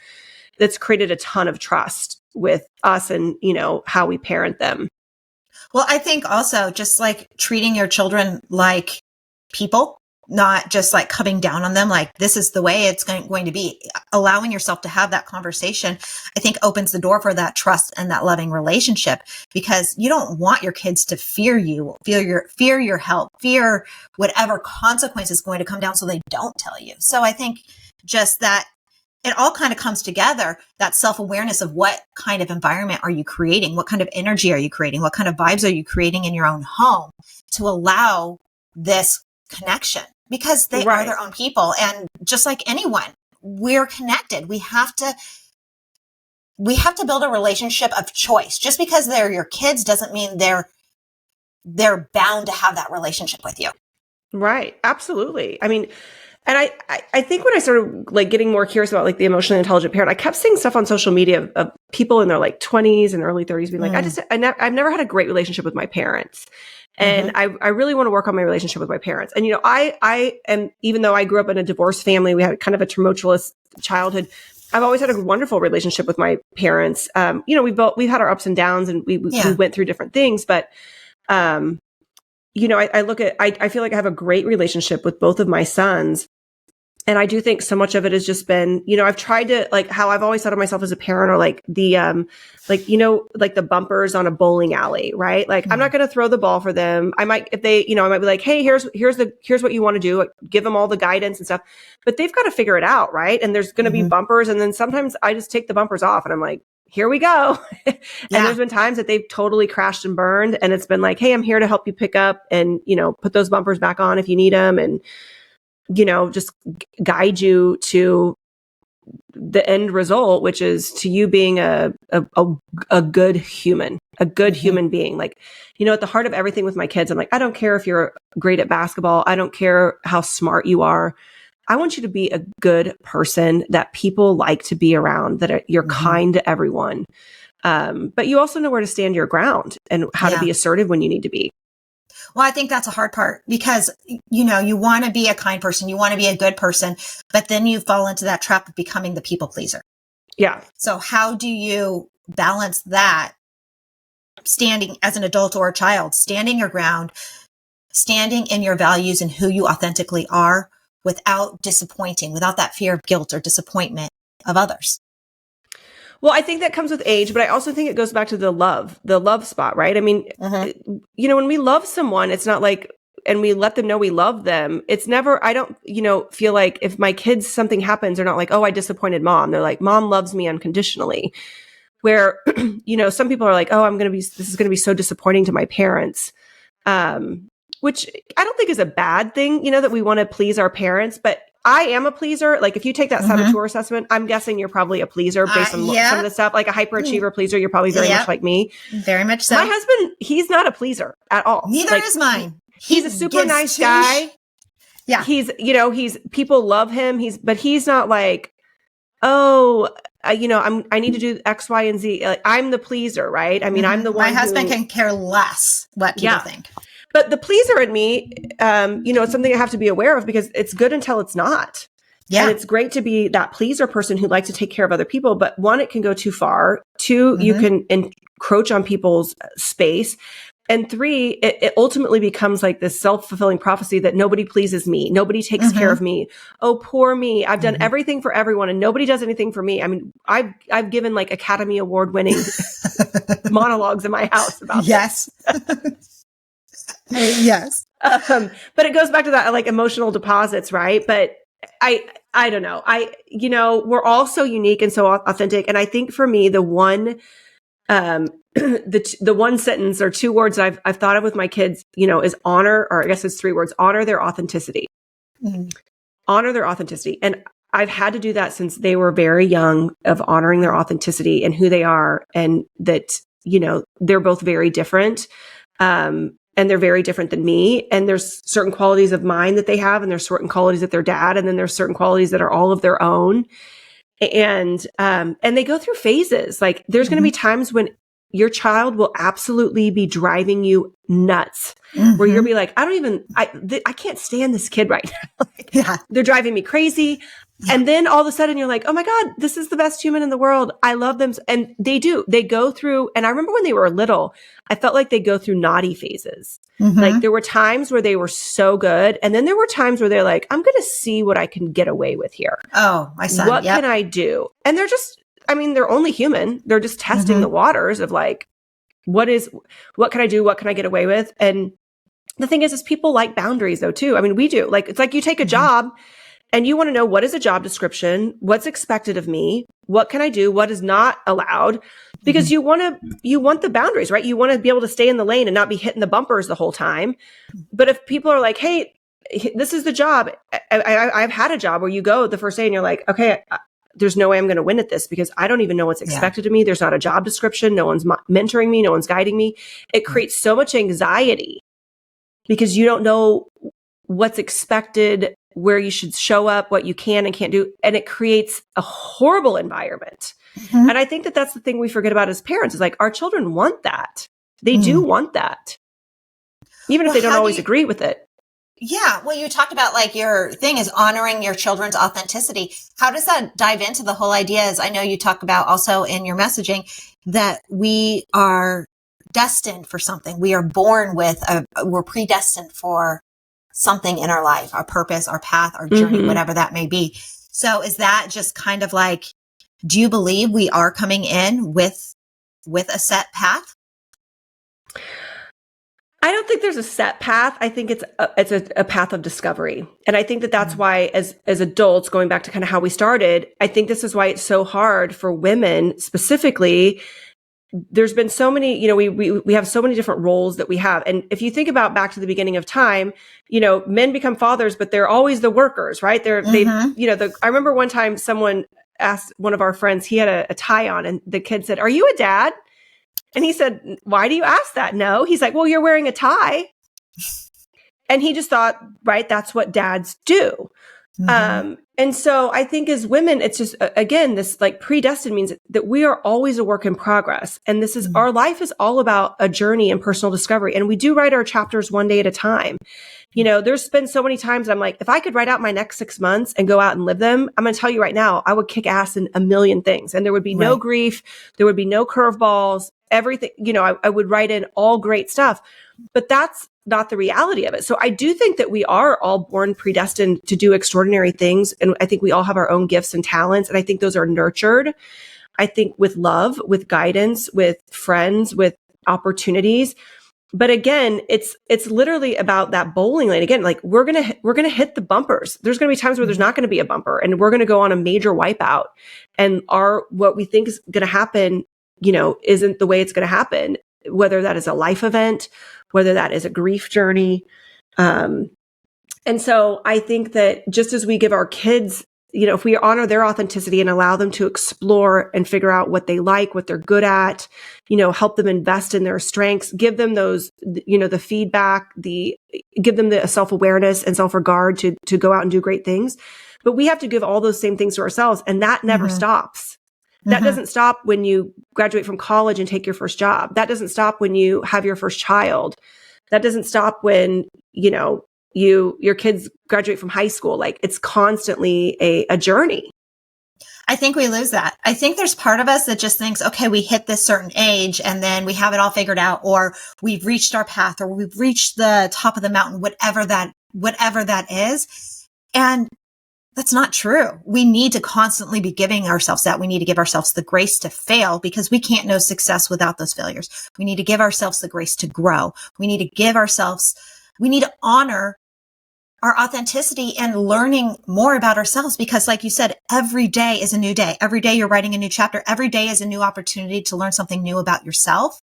That's created a ton of trust with us and, how we parent them. Well, I think also just like treating your children like people, not just like coming down on them, like this is the way it's going to be. Allowing yourself to have that conversation, I think opens the door for that trust and that loving relationship, because you don't want your kids to fear you, fear your help, fear whatever consequence is going to come down so they don't tell you. So I think just that it all kind of comes together, that self-awareness of what kind of environment are you creating? What kind of energy are you creating? What kind of vibes are you creating in your own home to allow this connection? Because they are their own people. And just like anyone, we're connected. We have to build a relationship of choice. Just because they're your kids doesn't mean they're bound to have that relationship with you. Right. Absolutely. I mean, and I think when I started like getting more curious about like the emotionally intelligent parent, I kept seeing stuff on social media of people in their like 20s and early 30s being like, I've never had a great relationship with my parents. And I really want to work on my relationship with my parents. And, I am, even though I grew up in a divorced family, we had kind of a tumultuous childhood. I've always had a wonderful relationship with my parents. We've had our ups and downs and we went through different things, but, I feel like I have a great relationship with both of my sons. And I do think so much of it has just been, I've tried to like how I've always thought of myself as a parent or like the, like the bumpers on a bowling alley, right? Like I'm not going to throw the ball for them. I might, if they, I might be like, hey, here's what you want to do. Like, give them all the guidance and stuff, but they've got to figure it out. Right. And there's going to be bumpers. And then sometimes I just take the bumpers off and I'm like, here we go. And there's been times that they've totally crashed and burned. And it's been like, hey, I'm here to help you pick up and, put those bumpers back on if you need them. And, just guide you to the end result, which is to you being a good human, human being. Like, at the heart of everything with my kids, I'm like, I don't care if you're great at basketball. I don't care how smart you are. I want you to be a good person that people like to be around, that you're kind to everyone. But you also know where to stand your ground and how to be assertive when you need to be. Well, I think that's a hard part because, you want to be a kind person, you want to be a good person, but then you fall into that trap of becoming the people pleaser. Yeah. So how do you balance that standing as an adult or a child, standing your ground, standing in your values and who you authentically are without disappointing, without that fear of guilt or disappointment of others? Well, I think that comes with age, but I also think it goes back to the love spot, right? I mean, when we love someone, it's not like, and we let them know we love them. It's never, I don't, feel like if my kids, something happens, they're not like, oh, I disappointed mom. They're like, mom loves me unconditionally. Where, some people are like, oh, this is going to be so disappointing to my parents. Which I don't think is a bad thing, that we want to please our parents, but I am a pleaser. Like if you take that saboteur assessment, I'm guessing you're probably a pleaser based on some of the stuff, like a hyperachiever pleaser. You're probably very much like me. Very much so. My husband, he's not a pleaser at all. Neither is mine. He's a super nice guy. Yeah. He's, people love him. But he's not like, oh, I need to do X, Y, and Z. Like, I'm the pleaser, right? I mean, I'm the one. My husband can care less what people think. But the pleaser in me, it's something I have to be aware of because it's good until it's not. Yeah. And it's great to be that pleaser person who likes to take care of other people. But one, it can go too far. Two, you can encroach on people's space. And three, it ultimately becomes like this self-fulfilling prophecy that nobody pleases me. Nobody takes care of me. Oh, poor me. I've done everything for everyone and nobody does anything for me. I mean, I've given like Academy Award winning monologues in my house about this. Yes. But it goes back to that like emotional deposits, right? But I don't know. We're all so unique and so authentic. And I think for me, the one, the one sentence or two words I've thought of with my kids, is honor, or I guess it's three words, honor their authenticity. Honor their authenticity. And I've had to do that since they were very young, of honoring their authenticity and who they are. And that, they're both very different. And they're very different than me. And there's certain qualities of mine that they have, and there's certain qualities that their dad, and then there's certain qualities that are all of their own. And they go through phases. Like there's going to be times when your child will absolutely be driving you nuts, where you'll be like, I can't stand this kid right now. They're driving me crazy. And then all of a sudden you're like, oh my God, this is the best human in the world. I love them. And they go through, and I remember when they were little, I felt like they go through naughty phases. Like there were times where they were so good. And then there were times where they're like, I'm going to see what I can get away with here. Oh, my son. What can I do? And they're only human. They're just testing the waters of like, what can I do? What can I get away with? And the thing is people like boundaries though too. I mean, we do. Like, it's like you take a job and you want to know, what is a job description? What's expected of me? What can I do? What is not allowed? Because you want the boundaries, right? You want to be able to stay in the lane and not be hitting the bumpers the whole time. But if people are like, hey, this is the job. I've had a job where you go the first day and you're like, okay, there's no way I'm going to win at this because I don't even know what's expected of me. There's not a job description. No one's mentoring me. No one's guiding me. It creates so much anxiety because you don't know what's expected, where you should show up, what you can and can't do. And it creates a horrible environment. And I think that that's the thing we forget about as parents, is like our children want that. They do want that. Even if they don't always agree with it. Yeah. Well, you talked about like your thing is honoring your children's authenticity. How does that dive into the whole idea? As I know you talk about also in your messaging that we are destined for something. We are born with we're predestined for something in our life, our purpose, our path, our journey, whatever that may be. So is that just kind of like, do you believe we are coming in with a set path? I don't think there's a set path. I think it's a path of discovery. And I think that that's why as adults, going back to kind of how we started, I think this is why it's so hard for women specifically. There's been so many, we have so many different roles that we have. And if you think about back to the beginning of time, men become fathers, but they're always the workers, right? I remember one time someone asked one of our friends, he had a tie on, and the kid said, "Are you a dad?" And he said, "Why do you ask that?" No. He's like, "Well, you're wearing a tie." And he just thought, right, that's what dads do. And so I think as women, it's just, again, this like predestined means that we are always a work in progress. And this is, our life is all about a journey and personal discovery. And we do write our chapters one day at a time. There's been so many times I'm like, if I could write out my next 6 months and go out and live them, I'm going to tell you right now, I would kick ass in a million things. And there would be no grief. There would be no curveballs, everything, I would write in all great stuff, but that's not the reality of it. So I do think that we are all born predestined to do extraordinary things. And I think we all have our own gifts and talents. And I think those are nurtured, I think, with love, with guidance, with friends, with opportunities. But again, it's literally about that bowling lane. Again, like we're going to hit the bumpers. There's going to be times where there's not going to be a bumper, and we're going to go on a major wipeout, and what we think is going to happen, isn't the way it's going to happen, whether that is a life event, whether that is a grief journey. And so I think that just as we give our kids, you know, if we honor their authenticity and allow them to explore and figure out what they like, what they're good at, you know, help them invest in their strengths, give them those, you know, the feedback, give them the self-awareness and self-regard to go out and do great things. But we have to give all those same things to ourselves. And that never stops. That doesn't stop when you graduate from college and take your first job. That doesn't stop when you have your first child. That doesn't stop when, you know, your kids graduate from high school. Like, it's constantly a journey. I think we lose that. I think there's part of us that just thinks, okay, we hit this certain age and then we have it all figured out, or we've reached our path, or we've reached the top of the mountain, whatever that is. And that's not true. We need to constantly be giving ourselves that. We need to give ourselves the grace to fail, because we can't know success without those failures. We need to give ourselves the grace to grow. We need to honor our authenticity and learning more about ourselves, because like you said, every day is a new day. Every day you're writing a new chapter. Every day is a new opportunity to learn something new about yourself.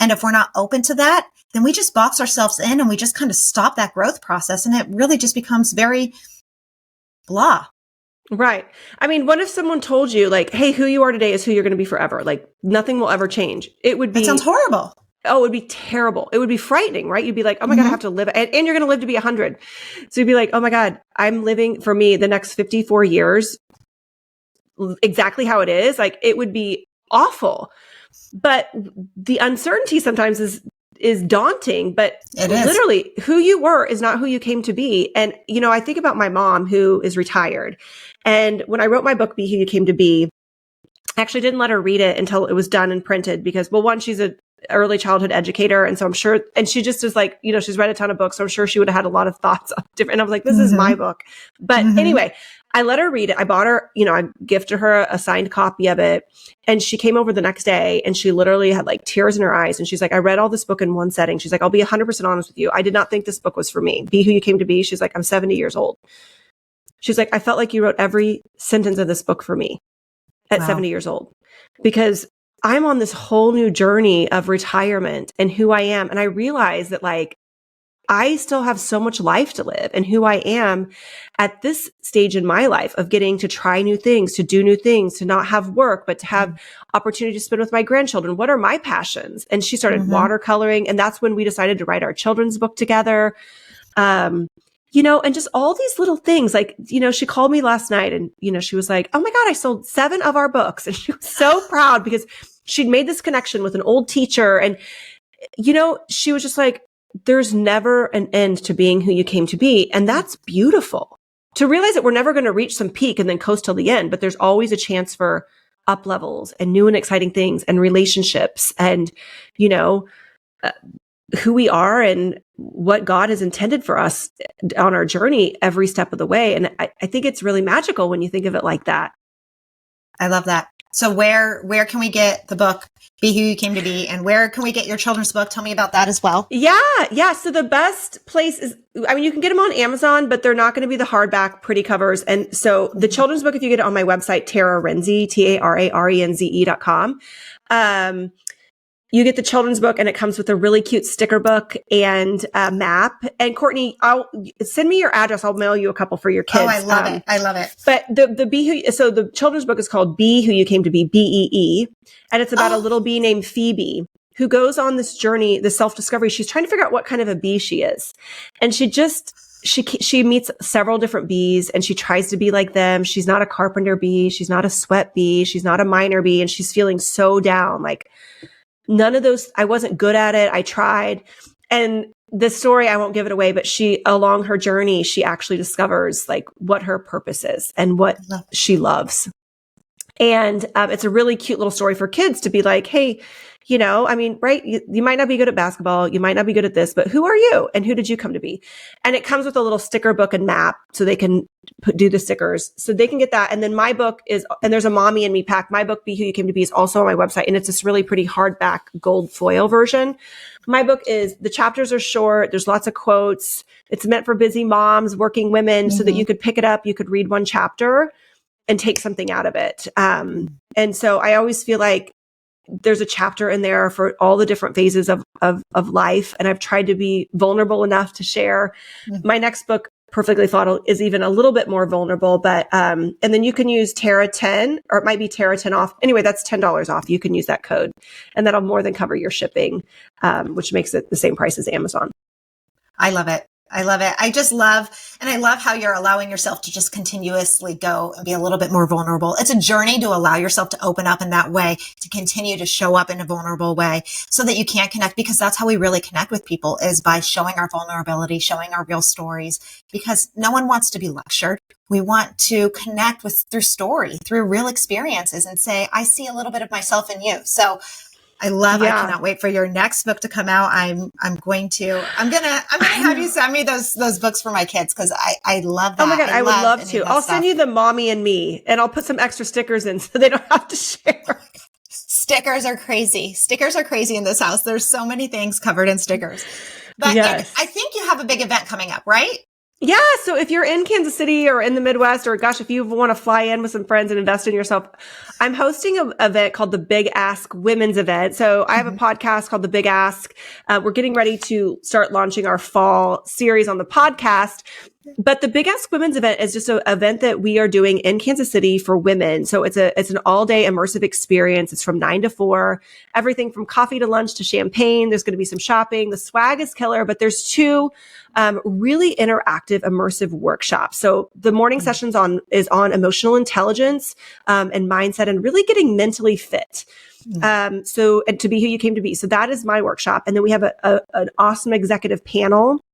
And if we're not open to that, then we just box ourselves in and we just kind of stop that growth process. And it really just becomes very blah. Right. I mean, what if someone told you, like, hey, who you are today is who you're going to be forever? Like, nothing will ever change. It would be. That sounds horrible. Oh, it would be terrible. It would be frightening, right? You'd be like, oh my God, I have to live. And you're going to live to be 100. So you'd be like, oh my God, I'm living, for me, the next 54 years, exactly how it is. Like, it would be awful. But the uncertainty sometimes is daunting, but literally who you were is not who you came to be. And, you know, I think about my mom, who is retired. And when I wrote my book, Be Who You Came to Be, I actually didn't let her read it until it was done and printed, because, well, one, she's a early childhood educator. And so I'm sure, and she just is like, you know, she's read a ton of books. So I'm sure she would have had a lot of thoughts of different, and I was like, this is my book. But anyway, I let her read it. I bought her, you know, I gifted her a signed copy of it. And she came over the next day and she literally had like tears in her eyes. And she's like, I read all this book in one setting. She's like, I'll be 100% honest with you. I did not think this book was for me. Be Who You Came to Be. She's like, I'm 70 years old. She's like, I felt like you wrote every sentence of this book for me at 70 years old, because I'm on this whole new journey of retirement and who I am. And I realize that, like, I still have so much life to live, and who I am at this stage in my life of getting to try new things, to do new things, to not have work, but to have opportunity to spend with my grandchildren. What are my passions? And she started watercoloring. And that's when we decided to write our children's book together. You know, and just all these little things, like, you know, she called me last night and, you know, she was like, oh my God, I sold 7 of our books. And she was so proud because she'd made this connection with an old teacher. And, you know, she was just like, there's never an end to being who you came to be. And that's beautiful, to realize that we're never going to reach some peak and then coast till the end, but there's always a chance for up levels and new and exciting things and relationships and, you know, who we are and what God has intended for us on our journey every step of the way. And I think it's really magical when you think of it like that. I love that. So where can we get the book, Be Who You Came to Be, and where can we get your children's book? Tell me about that as well. Yeah. So the best place is, I mean, you can get them on Amazon, but they're not going to be the hardback pretty covers. And so the children's book, if you get it on my website, Tara Renze, TARARENZE.com, you get the children's book, and it comes with a really cute sticker book and a map. And Courtney, send me your address. I'll mail you a couple for your kids. Oh, I love it. I love it. But so the children's book is called Be Who You Came to Be, BEE. And it's about a little bee named Phoebe who goes on this journey, the self-discovery. She's trying to figure out what kind of a bee she is. And she meets several different bees and she tries to be like them. She's not a carpenter bee. She's not a sweat bee. She's not a miner bee. And she's feeling so down. Like, none of those, I wasn't good at it. I tried. And the story, I won't give it away, but along her journey, she actually discovers like what her purpose is and what she loves. And it's a really cute little story for kids to be like, hey, you know, I mean, right? You might not be good at basketball. You might not be good at this, but who are you? And who did you come to be? And it comes with a little sticker book and map so they can do the stickers. So they can get that. And then my book is, and there's a Mommy and Me pack. My book, Be Who You Came to Be, is also on my website. And it's this really pretty hardback gold foil version. My book is, the chapters are short. There's lots of quotes. It's meant for busy moms, working women, so that you could pick it up. You could read one chapter and take something out of it. And so I always feel like there's a chapter in there for all the different phases of life. And I've tried to be vulnerable enough to share. My next book, Perfectly Flawed is even a little bit more vulnerable, but, and then you can use Tara 10, or it might be Tara 10 off. Anyway, that's $10 off. You can use that code and that'll more than cover your shipping, which makes it the same price as Amazon. I love it. I love it. I just love, and I love how you're allowing yourself to just continuously go and be a little bit more vulnerable. It's a journey to allow yourself to open up in that way, to continue to show up in a vulnerable way so that you can connect, because that's how we really connect with people, is by showing our vulnerability, showing our real stories, because no one wants to be lectured. We want to connect with through story, through real experiences, and say, I see a little bit of myself in you. So I cannot wait for your next book to come out. I'm gonna have you send me those books for my kids, because I love that. Oh my God, I would love to. I'll send you the Mommy and Me, and I'll put some extra stickers in so they don't have to share. Stickers are crazy. Stickers are crazy in this house. There's so many things covered in stickers. But yes. I think you have a big event coming up, right? Yeah. So if you're in Kansas City or in the Midwest, or gosh, if you want to fly in with some friends and invest in yourself, I'm hosting an event called the Big Ask Women's Event. So I have a podcast called The Big Ask. We're getting ready to start launching our fall series on the podcast. But the Big Ask Women's Event is just an event that we are doing in Kansas City for women. So it's an all day immersive experience. It's from 9 to 4, everything from coffee to lunch to champagne. There's going to be some shopping. The swag is killer, but there's 2 really interactive, immersive workshops. So the morning sessions is on emotional intelligence, and mindset, and really getting mentally fit. And to be who you came to be. So that is my workshop. And then we have an awesome executive panel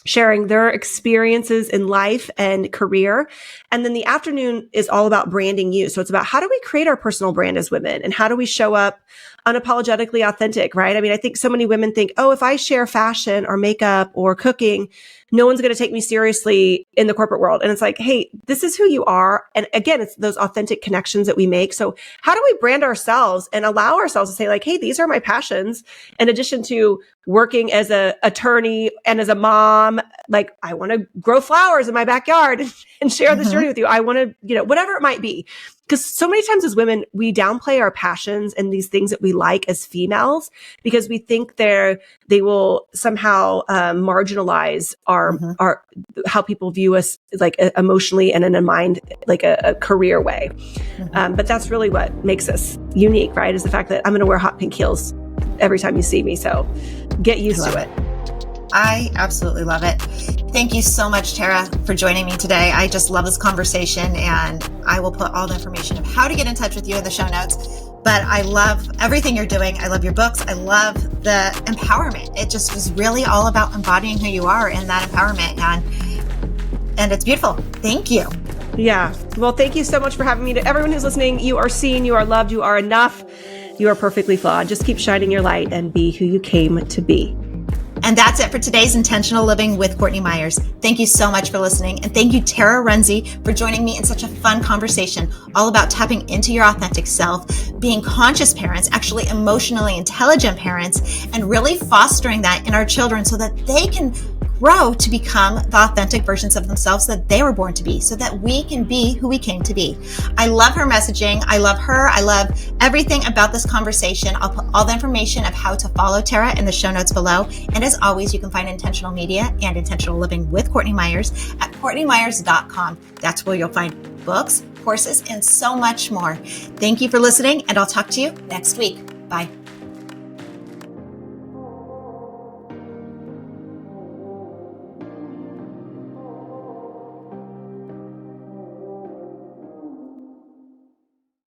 sharing their experiences in life and career. And then the afternoon is all about branding you. So it's about, how do we create our personal brand as women, and how do we show up unapologetically authentic, right? I mean, I think so many women think, oh, if I share fashion or makeup or cooking, no one's going to take me seriously in the corporate world. And it's like, hey, this is who you are. And again, it's those authentic connections that we make. So how do we brand ourselves and allow ourselves to say, like, hey, these are my passions. In addition to working as an attorney and as a mom, like, I want to grow flowers in my backyard and share this journey with you. I want to, whatever it might be. Because so many times as women, we downplay our passions and these things that we like as females, because we think they will somehow marginalize our how people view us, like emotionally and in a mind, like a career way. But that's really what makes us unique, right? Is the fact that I'm going to wear hot pink heels every time you see me. So get used to it. I absolutely love it. Thank you so much, Tara, for joining me today. I just love this conversation, and I will put all the information of how to get in touch with you in the show notes. But I love everything you're doing. I love your books. I love the empowerment. It just was really all about embodying who you are in that empowerment. And it's beautiful. Thank you. Yeah. Well, thank you so much for having me. To everyone who's listening, you are seen, you are loved, you are enough. You are perfectly flawed. Just keep shining your light and be who you came to be. And that's it for today's Intentional Living with Courtney Meyers. Thank you so much for listening. And thank you, Tara Renze, for joining me in such a fun conversation all about tapping into your authentic self, being conscious parents, actually emotionally intelligent parents, and really fostering that in our children so that they can grow to become the authentic versions of themselves that they were born to be, so that we can be who we came to be. I love her messaging. I love her. I love everything about this conversation. I'll put all the information of how to follow Tara in the show notes below. And as always, you can find Intentional Media and Intentional Living with Courtney Meyers at CourtneyMyers.com. That's where you'll find books, courses, and so much more. Thank you for listening, and I'll talk to you next week. Bye.